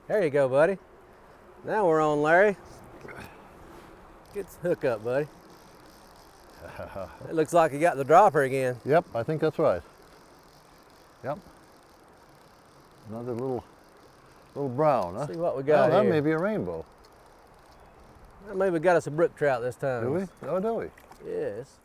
There you go, buddy. Now we're on, Larry. Get the hook up, buddy. It looks like you got the dropper again. Yep, I think that's right. Yep. Another little brown, huh? See what we got here. here. That may be a rainbow. Well, maybe we got us a brook trout this time. Do we? Oh, do we? Yes.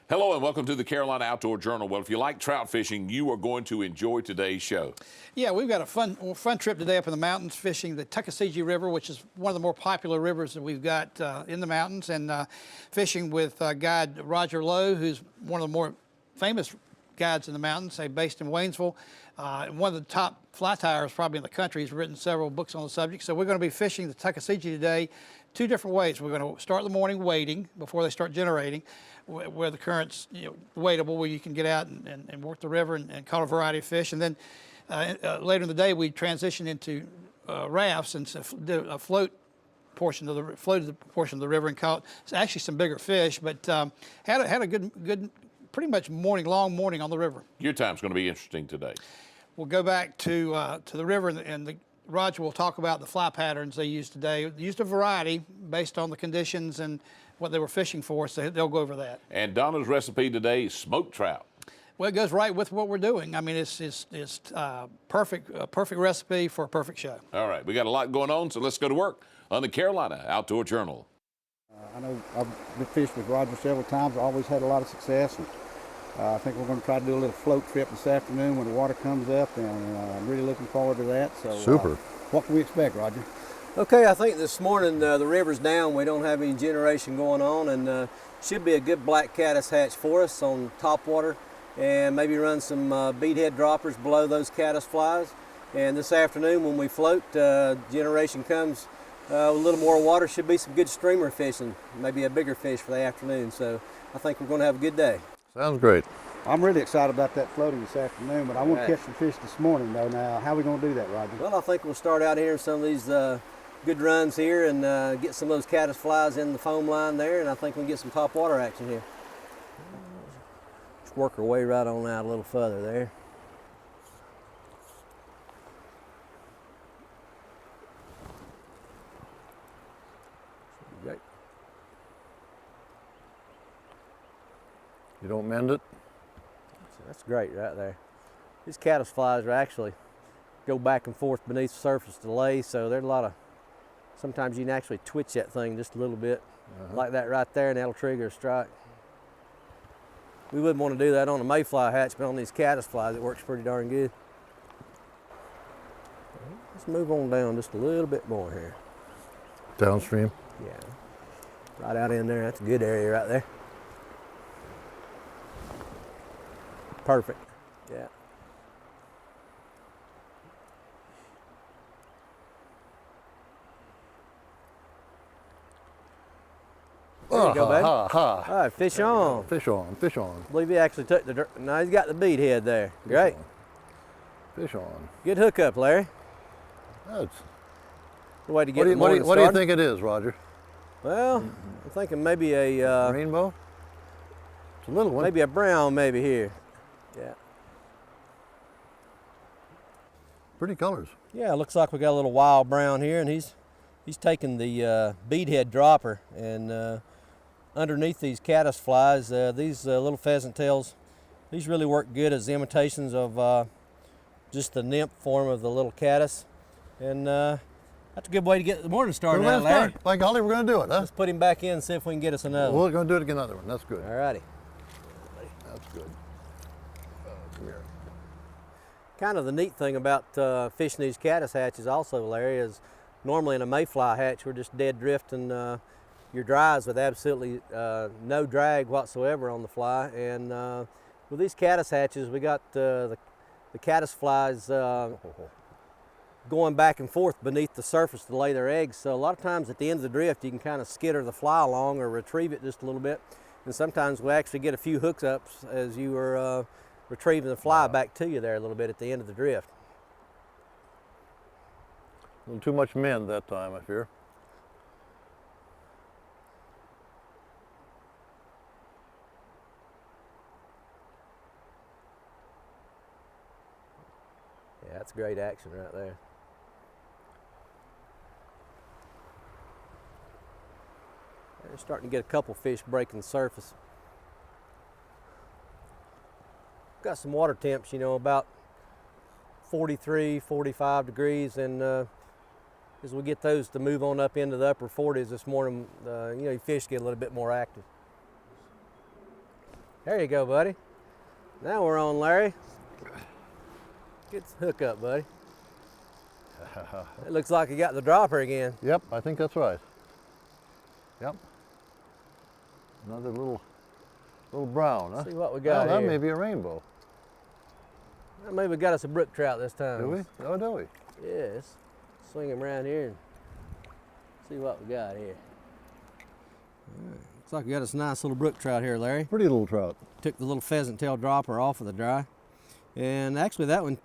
Hello and welcome to the Carolina Outdoor Journal. Well, if you like trout fishing, you are going to enjoy today's show. Yeah, we've got a fun trip today up in the mountains, fishing the Tuckasegee River, which is one of the more popular rivers that we've got in the mountains, and fishing with guide Roger Lowe, who's one of the more famous guides in the mountains, based in Waynesville. One of the top fly tyers probably in the country. He's written several books on the subject. So we're going to be fishing the Tuckasegee today two different ways. We're going to start the morning wading before they start generating, where the current's wadable, where you can get out and work the river and caught a variety of fish. And then later in the day, we transition into rafts and did a floated portion of the river and caught actually some bigger fish, but had a good pretty much long morning on the river. Your time's going to be interesting today. We'll go back to the river, and Roger will talk about the fly patterns they used today. They used a variety based on the conditions and what they were fishing for, so they'll go over that. And Donna's recipe today is smoked trout. Well, it goes right with what we're doing. I mean, it's perfect recipe for a perfect show. All right, we got a lot going on, so let's go to work on the Carolina Outdoor Journal. I know I've been fished with Roger several times. I always had a lot of success. And, I think we're going to try to do a little float trip this afternoon when the water comes up, and I'm really looking forward to that. So, super. What can we expect, Roger? Okay, I think this morning the river's down. We don't have any generation going on, and should be a good black caddis hatch for us on top water, and maybe run some beadhead droppers below those caddis flies. And this afternoon when we float, generation comes, a little more water, should be some good streamer fishing, maybe a bigger fish for the afternoon. So I think we're going to have a good day. Sounds great. I'm really excited about that floating this afternoon, but I want to catch some fish this morning, though. Now, how are we going to do that, Roger? Well, I think we'll start out here in some of these good runs here and get some of those caddis flies in the foam line there, and I think we can get some top water action here. Just work our way right on out a little further there. Great. You don't mend it? That's great right there. These caddis flies are actually go back and forth beneath the surface to lay, so there's a lot of, sometimes you can actually twitch that thing just a little bit, like that right there, and that'll trigger a strike. We wouldn't want to do that on a mayfly hatch, but on these caddis flies it works pretty darn good. Let's move on down just a little bit more here. Downstream? Yeah, right out in there. That's a good area right there. Perfect. Yeah. There you go, baby. Ha, ha. All right, fish on. Fish on, fish on. I believe he actually took the, no, he's got the bead head there. Great. Fish on. Good hookup, Larry. That's, Good way to get what the morning do you started. think it is, Roger? Well, I'm thinking maybe a Rainbow? It's a little one. maybe a brown maybe here. Yeah. Pretty colors. Yeah, it looks like we got a little wild brown here, and he's taking the beadhead dropper, and underneath these caddis flies, these little pheasant tails, these really work good as imitations of just the nymph form of the little caddis, and that's a good way to get the morning started out, Larry. By golly, we're going to do it, huh? Let's put him back in and see if we can get us another one. We're going to do it again, another one. That's good. All righty. That's good. Come here. Kind of the neat thing about fishing these caddis hatches also, Larry, is normally in a mayfly hatch, we're just dead drifting your dries with absolutely no drag whatsoever on the fly. And with these caddis hatches, we got the caddis flies going back and forth beneath the surface to lay their eggs. So a lot of times at the end of the drift, you can kind of skitter the fly along or retrieve it just a little bit. And sometimes we actually get a few hookups as you are retrieving the fly back to you there a little bit at the end of the drift. A little too much men that time, I fear. Yeah, that's great action right there. We're starting to get a couple fish breaking the surface. Got some water temps, you know, about 43, 45 degrees, and as we get those to move on up into the upper 40s this morning, you know, fish get a little bit more active. There you go, buddy. Now we're on, Larry. Get the hook up, buddy. It looks like you got the dropper again. Yep, I think that's right. Yep. Another little brown, huh? See what we got that here. may be a rainbow. Well, maybe we got us a brook trout this time. Do we? Oh, do we? Yeah, let's swing him around here and see what we got here. All right. Looks like we got us a nice little brook trout here, Larry. Pretty little trout. Took the little pheasant tail dropper off of the dry. And actually that one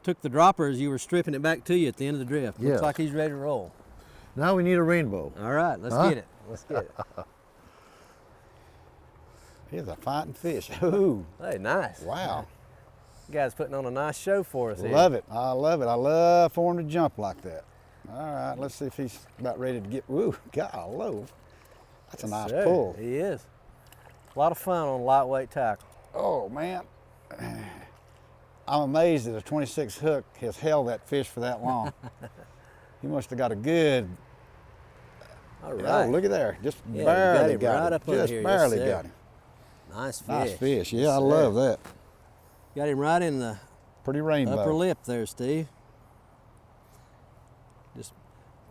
took the dropper as you were stripping it back to you at the end of the drift. Yes. Looks like he's ready to roll. Now we need a rainbow. All right, let's get it. Let's get it. Here's a fighting fish. Ooh, Hey, nice. wow. You guys putting on a nice show for us here. Love it. I love it. I love for him to jump like that. All right, let's see if he's about ready to get. Woo, golly. That's a nice Sir, pull. He is. A lot of fun on lightweight tackle. Oh, man. I'm amazed that a 26 hook has held that fish for that long. He must have got a good. All right. Oh, look at there. Just Yeah, you barely got him right him. up under Just here. barely Yes, sir. got him. Nice fish. Nice fish. Yeah, Yes, I sir. love that. Got him right in the Pretty rainbow. upper lip there, Steve. Just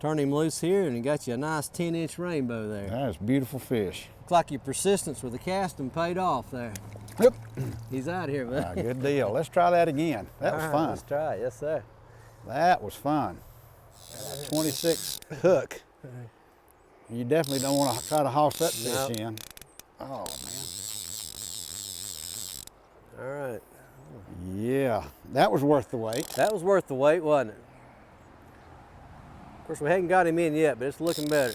turn him loose here and he got you a nice 10-inch rainbow there. That is beautiful fish. Looks like your persistence with the casting paid off there. Yep. He's out here, man. Ah, good deal. Let's try that again. That was All right, fun. Let's try it. Yes, sir. That was fun. 26 hook. You definitely don't want to try to hoss that fish Nope. in. Oh, man. All right. Yeah, that was worth the wait. That was worth the wait, wasn't it? Of course, we hadn't got him in yet, but it's looking better.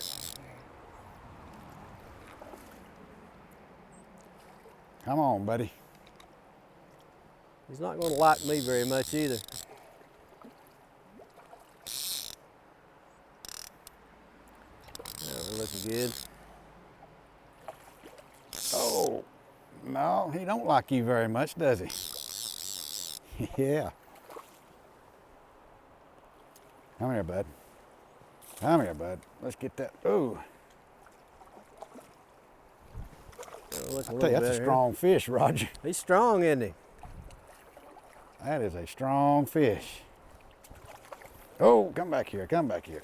Come on, buddy. He's not going to like me very much either. Yeah, we're looking good. Oh, no, he don't like you very much, does he? Yeah. Come here, bud. Come here, bud. Let's get that. Ooh. Looking I a tell you, little that's a better here. strong fish, Roger. He's strong, isn't he? That is a strong fish. Oh, come back here. Come back here.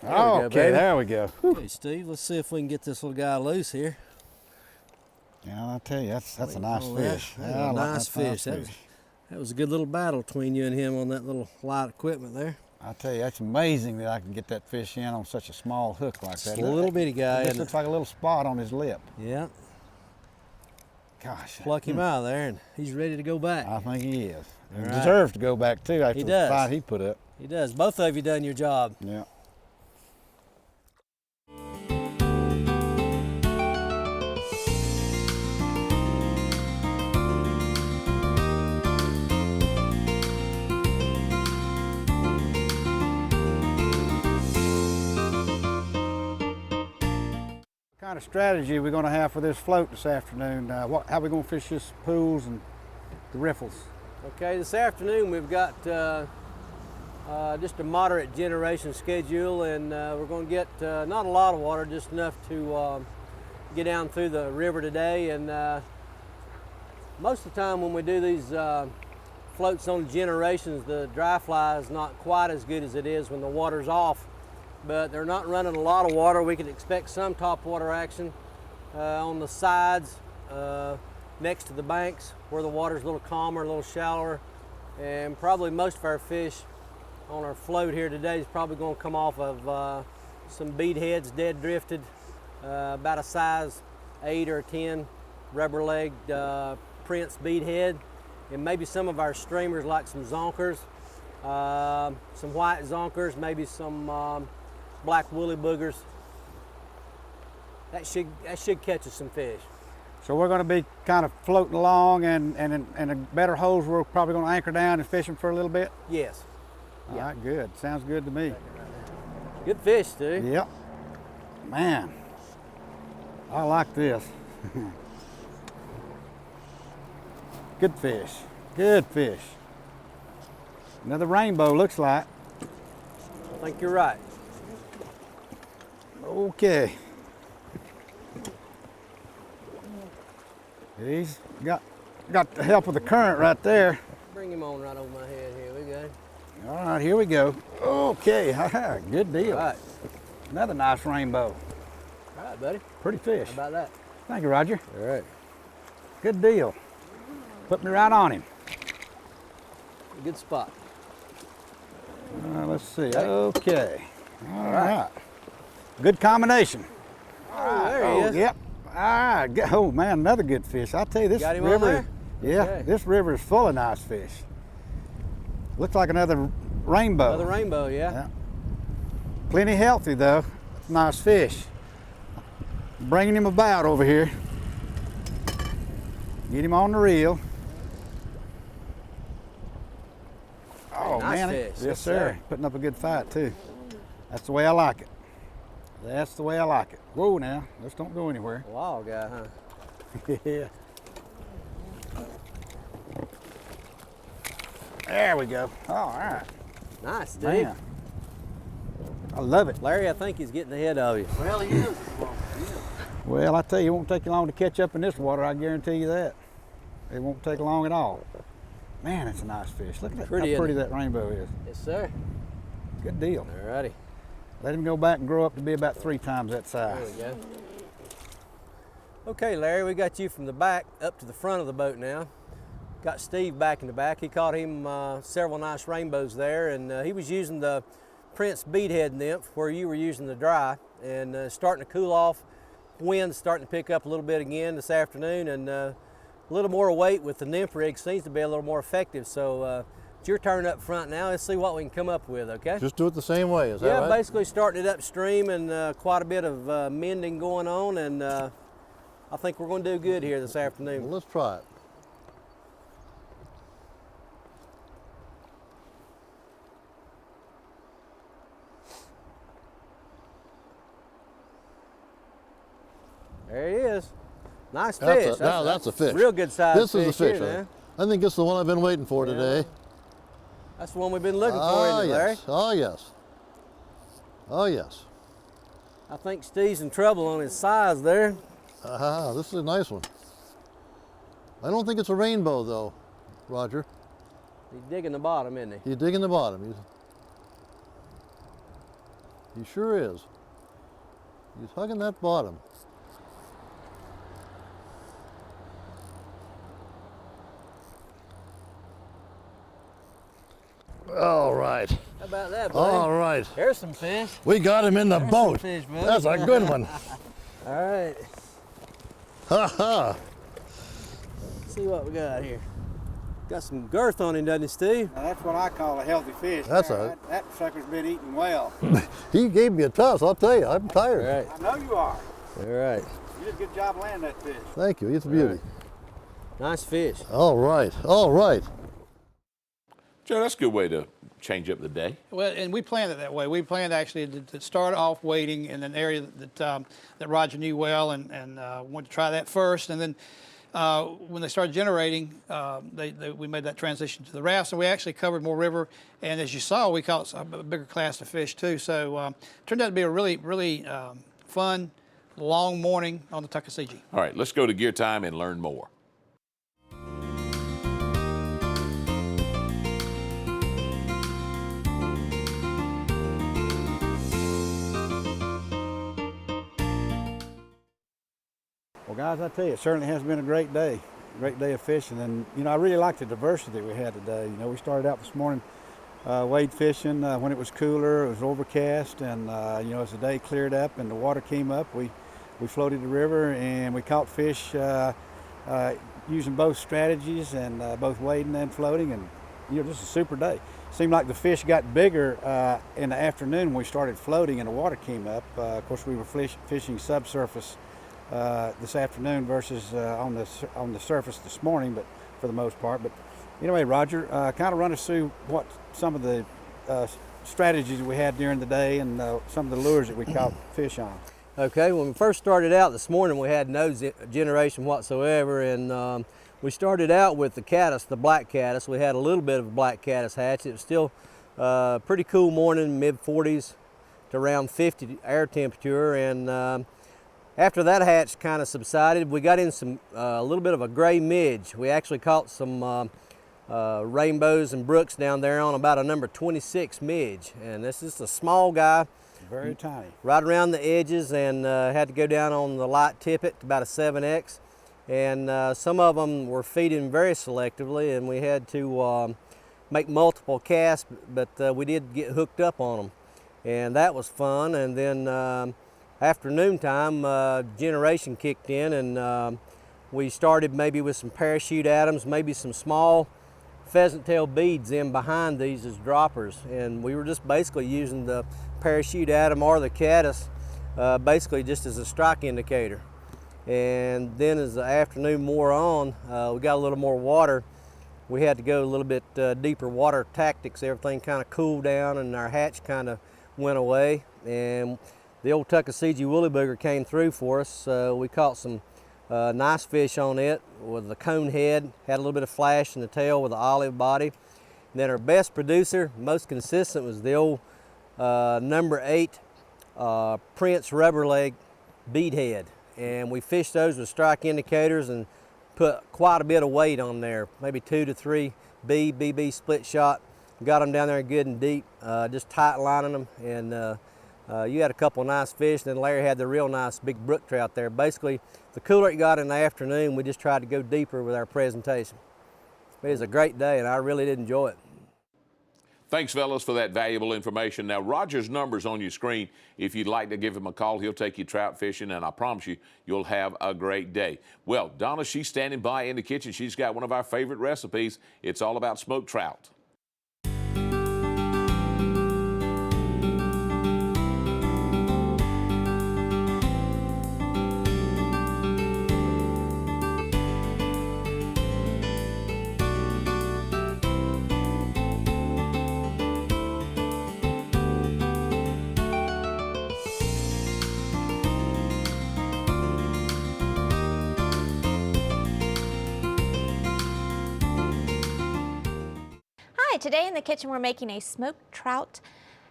There we go, Okay, baby. there we go. Hey, Steve, let's see if we can get this little guy loose here. Yeah, I'll tell you, that's a Waiting nice on that. fish. That was Yeah, I a like nice that fish. That was a good little battle between you and him on that little light equipment there. I tell you, that's amazing that I can get that fish in on such a small hook like Just that. a little bitty guy, It just isn't looks it? like a little spot on his lip. Yeah, Gosh. pluck him out of there, and he's ready to go back. I think he is. He All right. deserves to go back too after He the does. fight he put up. He does. Both of you done your job. Yeah. What kind of strategy are we going to have for this float this afternoon? How are we going to fish this pools and the riffles? Okay, this afternoon we've got just a moderate generation schedule, and we're going to get not a lot of water, just enough to get down through the river today. And most of the time when we do these floats on generations, the dry fly is not quite as good as it is when the water's off. But they're not running a lot of water. We could expect some top water action on the sides, next to the banks, where the water's a little calmer, a little shallower. And probably most of our fish on our float here today is probably going to come off of some bead heads, dead drifted, about a size 8 or 10 rubber-legged Prince bead head, and maybe some of our streamers like some zonkers, some white zonkers, maybe some black woolly boogers. That should catch us some fish. So we're going to be kind of floating along, and the better holes we're probably going to anchor down and fish them for a little bit? Yes. All right, good. Sounds good to me. Good fish, Stu. Yep. Man, I like this. Good fish. Good fish. Another rainbow, looks like. I think you're right. Okay. He's got the help of the current right there. Bring him on right over my head. Here we go. All right, here we go. Okay, good deal. All right. Another nice rainbow. All right, buddy. Pretty fish. How about that? Thank you, Roger. All right. Good deal. Put me right on him. Good spot. Let's see. Okay. All right. Good combination. Oh, there he is. Yep. All right. Oh man, another good fish. I tell you, this Got him river. on there? Yeah, Okay. this river is full of nice fish. Looks like another rainbow. Another rainbow, yeah. Yeah. Plenty healthy though. Nice fish. Bringing him about over here. Get him on the reel. Oh Nice man, fish. yes Yes, sir. sir. Putting up a good fight too. That's the way I like it. That's the way I like it. Whoa now, let's don't go anywhere. Wild guy, huh? Yeah. There we go. All right. Nice, Steve. Man. I love it. Larry, I think he's getting ahead of you. Well, he is. Well, I tell you, it won't take you long to catch up in this water. I guarantee you that. It won't take long at all. Man, it's a nice fish. Look at that, Pretty, how pretty isn't that rainbow is. Yes, sir. Good deal. All righty. Let him go back and grow up to be about 3 times that There size. we go. Okay, Larry, we got you from the back up to the front of the boat now. Got Steve back in the back. He caught him several nice rainbows there, and he was using the Prince beadhead nymph where you were using the dry, and starting to cool off. Wind's starting to pick up a little bit again this afternoon, and a little more weight with the nymph rig seems to be a little more effective. So it's your turn up front now. Let's see what we can come up with, okay? Just do it the same way, is that Yeah, right? basically starting it upstream, and quite a bit of mending going on, and I think we're going to do good here this afternoon. Well, let's try it. There he is. Nice That's fish. now that's a fish. Real good size This is a fish. here, man. I think it's the one I've been waiting for today. That's the one we've been looking for, Ah, isn't it, Larry? yes. Oh, yes. Oh, yes. I think Steve's in trouble on his size there. Aha, this is a nice one. I don't think it's a rainbow, though, Roger. He's digging the bottom, isn't he? He's digging the bottom. He sure is. He's hugging that bottom. All right. How about that, buddy? All right. There's some fish. We got him in the There's boat. some fish, buddy. That's a good one. All right. Ha ha. Let's see what we got here. Got some girth on him, doesn't he, Steve? Now, that's what I call a healthy fish. That's There, that sucker's been eating well. He gave me a toss, I'll tell you. I'm All tired. right. I know you are. All right. You did a good job landing that fish. Thank you. It's a beauty. Nice fish. All right. All right. Joe, that's a good way to change up the day. Well, and we planned it that way. We planned actually to start off wading in an area that Roger knew well, and wanted to try that first. And then when they started generating, we made that transition to the rafts, and we actually covered more river. And as you saw, we caught a bigger class of fish too. So turned out to be a really fun, long morning on the Tuckasegee. All right, let's go to Gear Time and learn more. Well, guys, I tell you, it certainly has been a great day of fishing. And, you know, I really like the diversity that we had today. You know, we started out this morning wade fishing when it was cooler, it was overcast, and, you know, as the day cleared up and the water came up, we floated the river and we caught fish using both strategies and both wading and floating, and, you know, just a super day. Seemed like the fish got bigger in the afternoon when we started floating and the water came up. Of course, we were fishing subsurface this afternoon versus on the surface this morning, but for the most part. But anyway, Roger, kind of run us through what some of the strategies we had during the day and some of the lures that we caught fish on. Okay, when we first started out this morning, we had no generation whatsoever, and we started out with the caddis, the black caddis. We had a little bit of a black caddis hatch. It was still pretty cool morning, mid-40s to around 50 air temperature, and after that hatch kind of subsided, we got in a little bit of a gray midge. We actually caught some rainbows and brooks down there on about a number 26 midge, and this is a small guy. Very tiny. Right around the edges, and had to go down on the light tippet, about a 7X. And some of them were feeding very selectively, and we had to make multiple casts, but we did get hooked up on them. And that was fun. And then afternoon time, generation kicked in, and we started maybe with some parachute atoms, maybe some small pheasant tail beads in behind these as droppers. And we were just basically using the parachute atom or the caddis basically just as a strike indicator. And then as the afternoon wore on, we got a little more water. We had to go a little bit deeper water tactics. Everything kind of cooled down and our hatch kind of went away. And the old Tuckasegee woolly booger came through for us. We caught some nice fish on it with the cone head, had a little bit of flash in the tail with the olive body. And then our best producer, most consistent, was the old number 8 Prince rubber leg bead head. And we fished those with strike indicators and put quite a bit of weight on there, maybe 2 to 3 BB split shot. Got them down there good and deep, just tight lining them, and you had a couple of nice fish. Then Larry had the real nice big brook trout there. Basically, the cooler it got in the afternoon, we just tried to go deeper with our presentation. It was a great day, and I really did enjoy it. Thanks, fellas, for that valuable information. Now, Roger's number's on your screen. If you'd like to give him a call, he'll take you trout fishing, and I promise you, you'll have a great day. Well, Donna, she's standing by in the kitchen. She's got one of our favorite recipes. It's all about smoked trout. Today in the kitchen we're making a smoked trout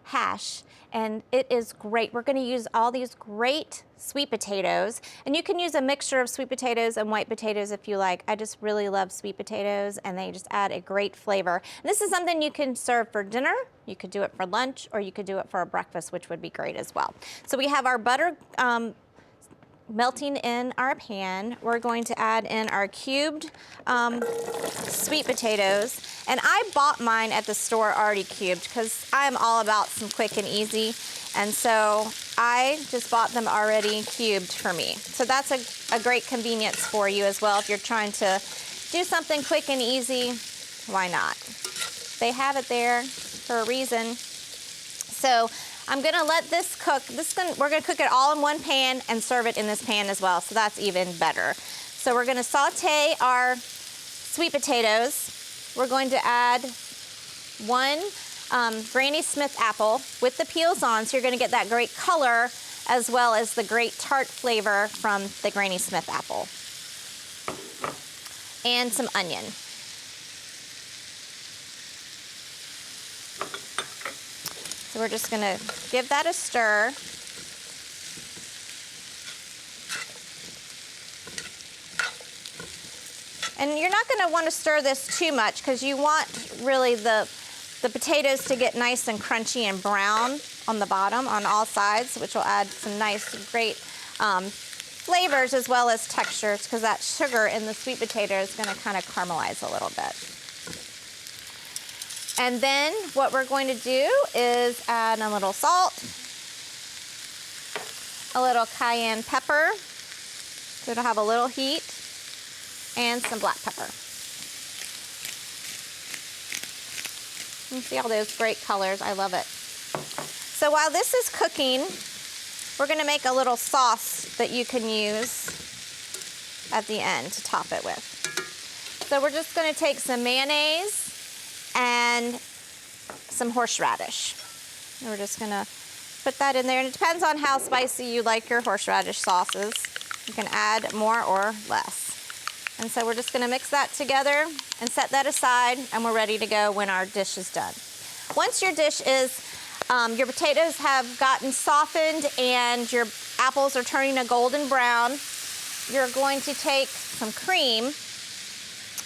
hash, and it is great. We're going to use all these great sweet potatoes, and you can use a mixture of sweet potatoes and white potatoes if you like. I just really love sweet potatoes, and they just add a great flavor. And this is something you can serve for dinner, you could do it for lunch, or you could do it for a breakfast, which would be great as well. So we have our butter melting in our pan. We're going to add in our cubed sweet potatoes. And I bought mine at the store already cubed because I'm all about some quick and easy. And so I just bought them already cubed for me. So that's a great convenience for you as well. If you're trying to do something quick and easy, why not? They have it there for a reason. So I'm gonna let this cook. We're gonna cook it all in one pan and serve it in this pan as well, so that's even better. So we're gonna saute our sweet potatoes. We're going to add 1 Granny Smith apple with the peels on, so you're gonna get that great color as well as the great tart flavor from the Granny Smith apple. And some onion. So we're just gonna give that a stir. And you're not gonna wanna stir this too much because you want really the potatoes to get nice and crunchy and brown on the bottom on all sides, which will add some nice, great flavors as well as textures, because that sugar in the sweet potato is going to kind of caramelize a little bit. And then what we're going to do is add a little salt, a little cayenne pepper, so it'll have a little heat, and some black pepper. You see all those great colors, I love it. So while this is cooking, we're gonna make a little sauce that you can use at the end to top it with. So we're just gonna take some mayonnaise and some horseradish. And we're just gonna put that in there, and it depends on how spicy you like your horseradish sauces. You can add more or less. And so we're just gonna mix that together and set that aside, and we're ready to go when our dish is done. Once your dish is, your potatoes have gotten softened and your apples are turning a golden brown, you're going to take some cream,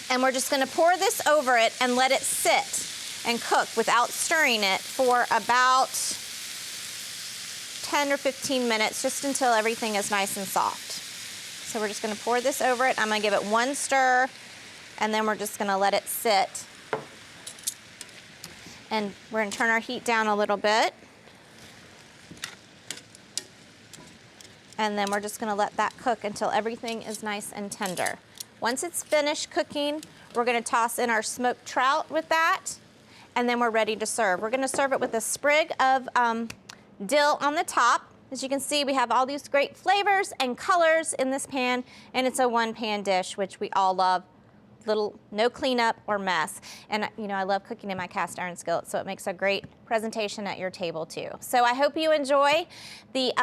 and we're just gonna pour this over it and let it sit and cook without stirring it for about 10 or 15 minutes, just until everything is nice and soft. So we're just gonna pour this over it. I'm gonna give it one stir, and then we're just gonna let it sit. And we're gonna turn our heat down a little bit. And then we're just gonna let that cook until everything is nice and tender. Once it's finished cooking, we're gonna toss in our smoked trout with that, and then we're ready to serve. We're gonna serve it with a sprig of dill on the top. As you can see, we have all these great flavors and colors in this pan, and it's a one-pan dish, which we all love. No cleanup or mess. And you know, I love cooking in my cast iron skillet, so it makes a great presentation at your table too. So I hope you enjoy the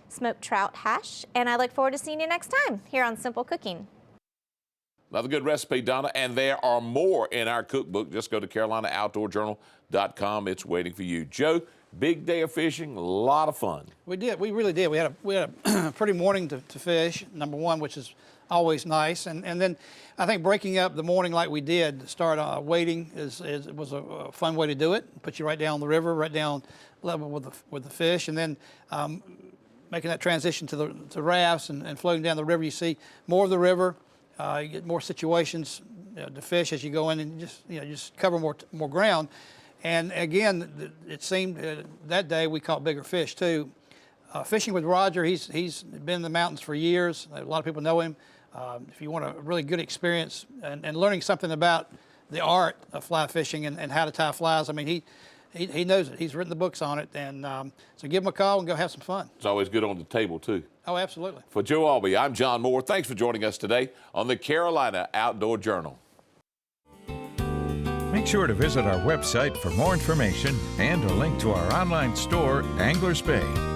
smoked trout hash, and I look forward to seeing you next time here on Simple Cooking. Another good recipe, Donna, and there are more in our cookbook. Just go to CarolinaOutdoorJournal.com. It's waiting for you. Joe, big day of fishing, a lot of fun. We did. We really did. We had a pretty morning to fish, number one, which is always nice. And then I think breaking up the morning like we did to start wading was a fun way to do it. Put you right down the river, right down level with the fish, and then making that transition to rafts and floating down the river. You see more of the river. You get more situations to fish as you go in, and just cover more ground. And again, it seemed that day we caught bigger fish too. Fishing with Roger, he's been in the mountains for years. A lot of people know him. If you want a really good experience and learning something about the art of fly fishing and how to tie flies, I mean, he knows it. He's written the books on it. And so give him a call and go have some fun. It's always good on the table too. Oh, absolutely. For Joe Albee, I'm John Moore. Thanks for joining us today on the Carolina Outdoor Journal. Make sure to visit our website for more information and a link to our online store, Anglers Bay.